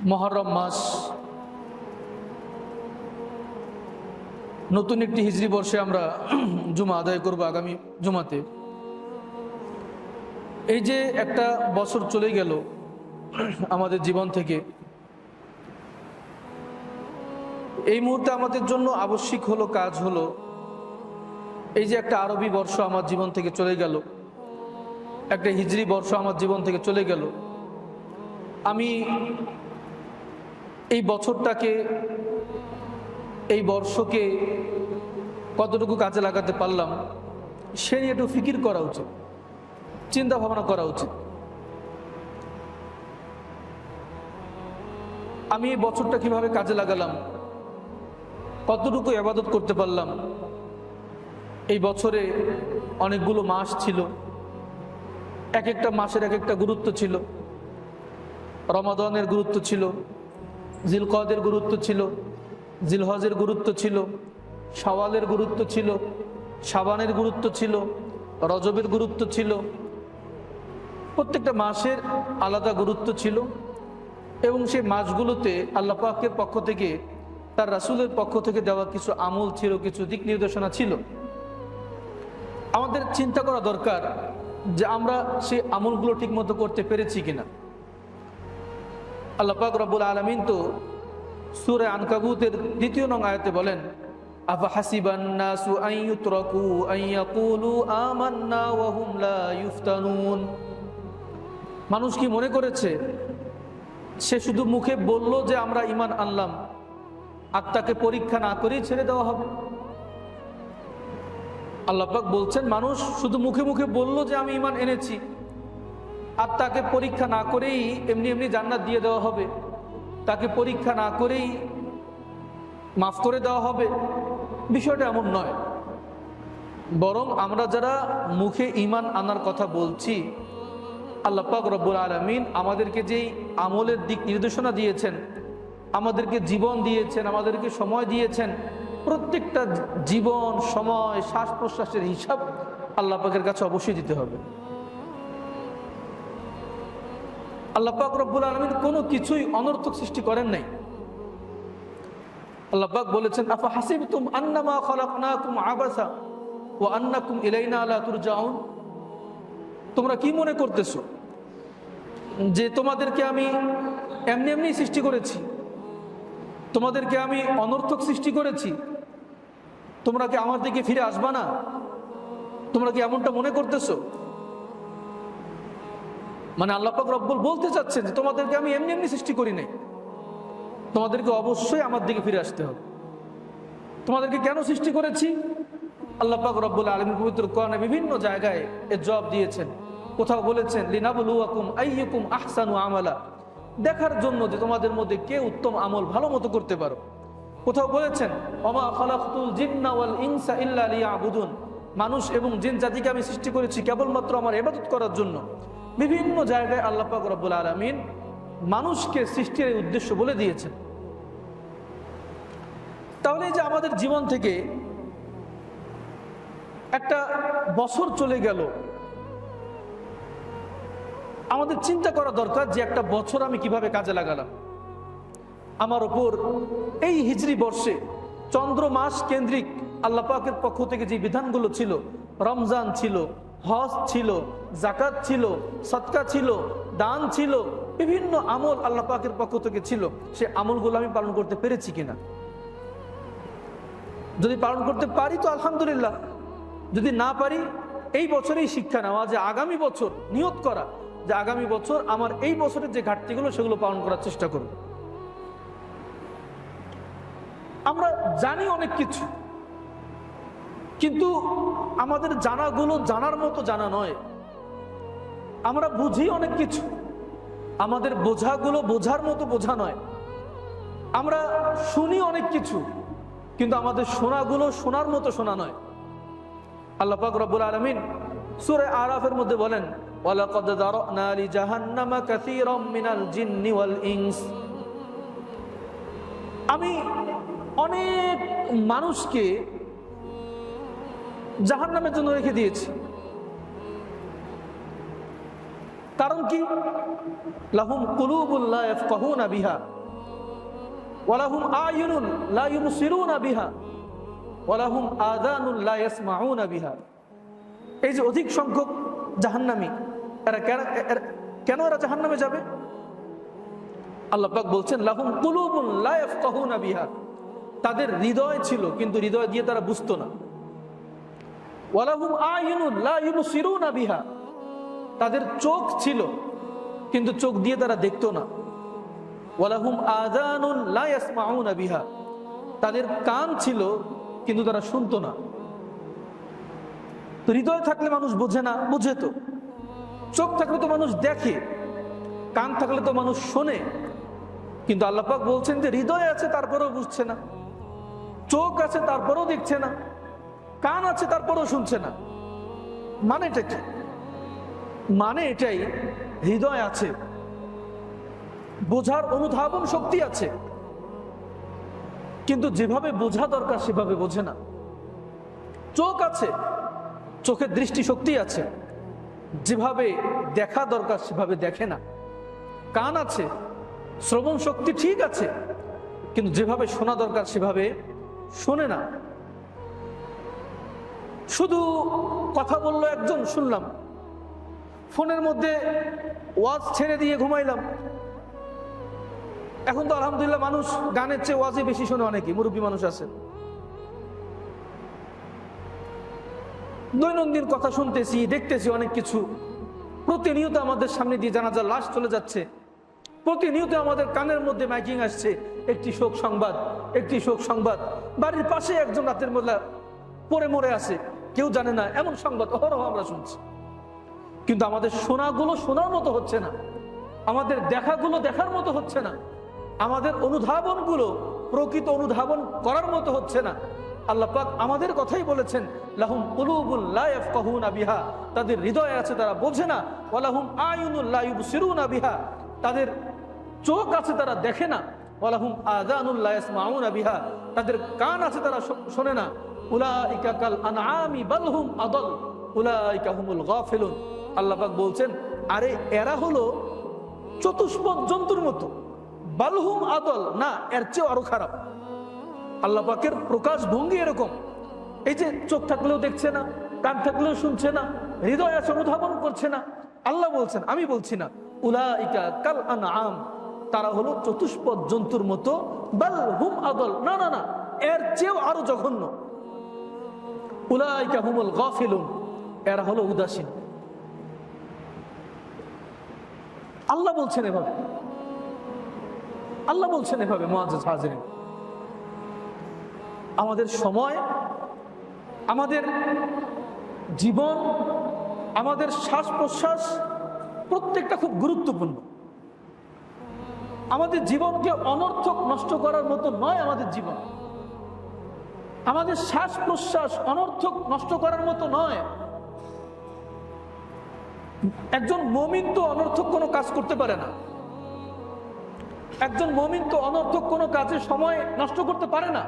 মুহররম মাস, নতুন একটি হিজরি বর্ষে আমরা জুমা আদায় করব আগামী জুমাতে। এই যে একটা বছর চলে গেল আমাদের জীবন থেকে, এই মুহূর্তে আমাদের জন্য আবশ্যিক হলো, কাজ হলো, এই যে একটা আরবি বর্ষ আমার জীবন থেকে চলে গেল, একটা হিজরি বর্ষ আমার জীবন থেকে চলে গেল। আমি এই বছরটাকে, এই বর্ষকে কতটুকু কাজে লাগাতে পারলাম সে নিয়ে একটু ফিকির করা উচিত, চিন্তা ভাবনা করা উচিত। আমি এই বছরটা কিভাবে কাজে লাগালাম, কতটুকু ইবাদত করতে পারলাম। এই বছরে অনেকগুলো মাস ছিল, এক একটা মাসের এক একটা গুরুত্ব ছিল। রমাদানের গুরুত্ব ছিল, জিলকদের গুরুত্ব ছিল, জিলহজের গুরুত্ব ছিল, শাওয়ালের গুরুত্ব ছিল, শাবানের গুরুত্ব ছিল, রজবের গুরুত্ব ছিল। প্রত্যেকটা মাসের আলাদা গুরুত্ব ছিল এবং সেই মাসগুলোতে আল্লাহ পাকের পক্ষ থেকে, তার রাসূলের পক্ষ থেকে দেওয়া কিছু আমল ছিল, কিছু দিক নির্দেশনা ছিল। আমাদের চিন্তা করা দরকার যে আমরা সেই আমলগুলো ঠিক মতো করতে পেরেছি কিনা। আল্লাহ পাক রব্বুল আলামিন তো সূরা আনকাবুতের ২য় নং আয়াতে বলেন, আফা হাসিবান নাসু আন ইউতরাকু আন ইয়াকুলু আমান্না ওয়া হুম লা ইফতানুন। মানুষ কি মনে করেছে সে শুধু মুখে বলল যে আমরা ঈমান আনলাম, আর তাকে পরীক্ষা না করেই ছেড়ে দেওয়া হবে? আল্লাহ পাক বলছেন মানুষ শুধু মুখে মুখে বলল যে আমি ঈমান এনেছি, আর তাকে পরীক্ষা না করেই এমনি এমনি জান্নাত দিয়ে দেওয়া হবে, তাকে পরীক্ষা না করেই মাফ করে দেওয়া হবে। বিষয়টা এমন নয়। বরং আমরা যারা মুখে ঈমান আনার কথা বলছি, আল্লাহ পাক রব্বুল আলামিন আমাদেরকে যেই আমলের দিক নির্দেশনা দিয়েছেন, আমাদেরকে জীবন দিয়েছেন, আমাদেরকে সময় দিয়েছেন, প্রত্যেকটা জীবন, সময়, শ্বাস প্রশ্বাসের হিসাব আল্লাহ পাকের কাছে অবশ্যই দিতে হবে। আল্লাহ পাক রব্বুল আলামিন কোনো কিছুই অনর্থক সৃষ্টি করেন নাই। আল্লাহ পাক বলেছেন, আফা হাসিবতুম আন্নামা খালাকনাকুম আবাসা ওয়া আন্নাকুম ইলাইনা লা তুরজাউন। তোমরা কি মনে করতেছো যে তোমাদেরকে আমি এমনি এমনি সৃষ্টি করেছি, তোমাদেরকে আমি অনর্থক সৃষ্টি করেছি, তোমরা কি আমার দিকে ফিরে আসবা না? তোমরা কি এমনটা মনে করতেছো? মানে আল্লাহ পাক রব্বুল বলতে চাচ্ছেন যে তোমাদেরকে আমি এমনি এমনি সৃষ্টি করি নাই, তোমাদেরকে অবশ্যই আমার দিকে ফিরে আসতে হবে। তোমাদেরকে কেন সৃষ্টি করেছি? আল্লাহ পাক রব্বুল আলামিন পবিত্র কোরআনে বিভিন্ন জায়গায় এর জবাব দিয়েছেন। কোথাও বলেছেন লিনাবলুয়াকুম আইয়ুকুম আহসানু আমালা, দেখার জন্য যে তোমাদের মধ্যে কে উত্তম আমল ভালো মতো করতে পারো। কোথাও বলেছেন ওমা খালাকতুল জিন্না ওয়াল ইনসা ইল্লা লিয়াবুদুন, মানুষ এবং জিন জাতিকে আমি সৃষ্টি করেছি কেবলমাত্র আমার ইবাদত করার জন্য। বিভিন্ন জায়গায় আল্লাহ পাক রব্বুল আলামিন মানুষকে সৃষ্টির উদ্দেশ্য বলে দিয়েছেন। তাহলে যে আমাদের জীবন থেকে একটা বছর চলে গেল, আমাদের চিন্তা করা দরকার যে একটা বছর আমি কিভাবে কাজে লাগালাম। আমার ওপর এই হিজরি বর্ষে চন্দ্র মাস কেন্দ্রিক আল্লাহ পাকের পক্ষ থেকে যে বিধানগুলো ছিল, রমজান ছিল, হজ ছিল, যাকাত ছিল, সদকা ছিল, দান ছিল, বিভিন্ন আমল আল্লাহ পাকের পক্ষ থেকে ছিল, সে আমলগুলো আমি পালন করতে পেরেছি কিনা। যদি পালন করতে পারি তো আলহামদুলিল্লাহ, যদি না পারি এই বছরেই শিক্ষা নেওয়া যে আগামী বছর নিয়ত করা যে আগামী বছর আমার এই বছরের যে ঘাটতিগুলো সেগুলো পালন করার চেষ্টা করব। আমরা জানি অনেক কিছু, কিন্তু আমাদের জানাগুলো জানার মতো জানা নয়। আমরা বুঝি অনেক কিছু, আমাদের বোঝাগুলো বোঝার মতো বোঝা নয়। আমরা শুনি অনেক কিছু, কিন্তু আমাদের শোনাগুলো শোনার মতো শোনা নয়। আল্লাহ পাক রব্বুল আলামিন সূরা আরাফের মধ্যে বলেন, ওয়ালাকাদ যারানা লিজাহান্নামা কাসীরাম মিনাল জিন্নি ওয়াল ইনস। আমি অনেক মানুষকে জাহান্নামের জন্য রেখে দিয়েছি। কারণ কি? লাহুম কুলুবুন লা ইয়াফকাহুনা বিহা ওয়া লাহুম আয়ুনুন লা ইউবসিরুনা বিহা ওয়া লাহুম আযানুন লা ইয়াসমাউনা বিহা। এই যে অধিক সংখ্যক জাহান্নামী, এরা কেন এরা জাহান্নামে যাবে? আল্লাহ পাক বলছেন লাহুম কুলুবুন লা ইয়াফকাহুনা বিহা, তাদের হৃদয় ছিল কিন্তু হৃদয় দিয়ে তারা বুঝতো না। ওয়া লাহুম আয়ুনুন লা ইউবসিরুনা বিহা, তাদের চোখ ছিল কিন্তু চোখ দিয়ে তারা দেখতো না। ওয়া লাহুম আযানুন লা ইয়াসমাউনা বিহা, তাদের কান ছিল কিন্তু তারা শুনতো না। তো হৃদয় থাকলে মানুষ বোঝে না? বুঝে তো। চোখ থাকলে তো মানুষ দেখে, কান থাকলে তো মানুষ শোনে। কিন্তু আল্লাহ পাক বলছেন যে হৃদয় আছে তারপরেও বুঝছে না, চোখ আছে তারপরেও দেখছে না, কান আছে তারপরেও শুনছে না। মানেটা কি? মানে এটাই, হৃদয় আছে, বোঝার অনুধাবন শক্তি আছে, কিন্তু যেভাবে বোঝা দরকার সেভাবে বোঝে না। চোখ আছে, চোখের দৃষ্টি শক্তি আছে, যেভাবে দেখা দরকার সেভাবে দেখে না। কান আছে, শ্রবণ শক্তি ঠিক আছে, কিন্তু যেভাবে শোনা দরকার সেভাবে শোনে না। শুধু কথা বললো একজন, শুনলাম, ফোনের মধ্যে ওয়াজ ছেড়ে দিয়ে ঘুমাইলাম। এখন তো আলহামদুলিল্লাহ মানুষ গানের চেয়ে ওয়াজই বেশি শোনে, অনেকে মুরব্বী মানুষ আছে। দৈনন্দিন কথা শুনতেছি, দেখতেছি অনেক কিছু। প্রতিনিয়ত আমাদের সামনে দিয়ে জানাজার লাশ চলে যাচ্ছে, প্রতিনিয়ত আমাদের কানের মধ্যে মাইকিং আসছে, একটি শোক সংবাদ, একটি শোক সংবাদ। বাড়ির পাশে একজন রাতের বেলা পড়ে মরে আছে, কেউ জানে না, এমন সংবাদ অহরহ আমরা শুনছি। কিন্তু আমাদের শোনাগুলো শোনার মতো হচ্ছে না, আমাদের দেখাগুলো দেখার মতো হচ্ছে না, আমাদের অনুধাবনগুলো প্রকৃত অনুধাবন করার মতো হচ্ছে না। আল্লাহ পাক আমাদের কথাই বলেছেন লাহুম কুলুবুন লা ইয়াফকাহুনা বিহা, তাদের হৃদয় আছে তারা বোঝে না। ওয়া লাহুম আয়ুনুন লা ইউবসিরুনা বিহা, তাদের চোখ আছে তারা দেখে না। ওয়া লাহুম আযানুন লা ইয়াসমাউনা বিহা, তাদের কান আছে তারা শোনে না। উলাইকা কাল আনআমি বাল হুম আদাল উলাইকা হুমুল গাফিলুন। আল্লাহ পাক বলছেন আরে এরা হলো চতুষ্পদ জন্তুর মতো। বালহুম আদল, না, এর চেয়ে আরো খারাপ। আল্লাহ পাকের প্রকাশ ভঙ্গি এরকম। এই যে চোখ থাকলেও দেখছে না, কান থাকলেও শুনছে না, হৃদয় আছে অনুধাবন করছে না। আল্লাহ বলছেন, আমি বলছি না, উলাইকা কাল আনআম, তারা হলো চতুষ্পদ জন্তুর মতো। বাল হুম আদল, না না না, এর চেয়েও আরো জঘন্য। উলাইকা হুমুল গাফিলুন, এরা হলো উদাসীন। আল্লাহ বলছেন এভাবে, আল্লাহ বলছেন এভাবে। মুআজ্জাজ হাজিরিন, আমাদের সময়, আমাদের জীবন, আমাদের শ্বাস প্রশ্বাস প্রত্যেকটা খুব গুরুত্বপূর্ণ। আমাদের জীবনকে অনর্থক নষ্ট করার মতো নয় আমাদের জীবন। আমাদের শ্বাস প্রশ্বাস অনর্থক নষ্ট করার মতো নয়। একজন মুমিন তো অনর্থক কোনো কাজ করতে পারে না, একজন মুমিন তো অনর্থক কোনো কাজে সময় নষ্ট করতে পারে না।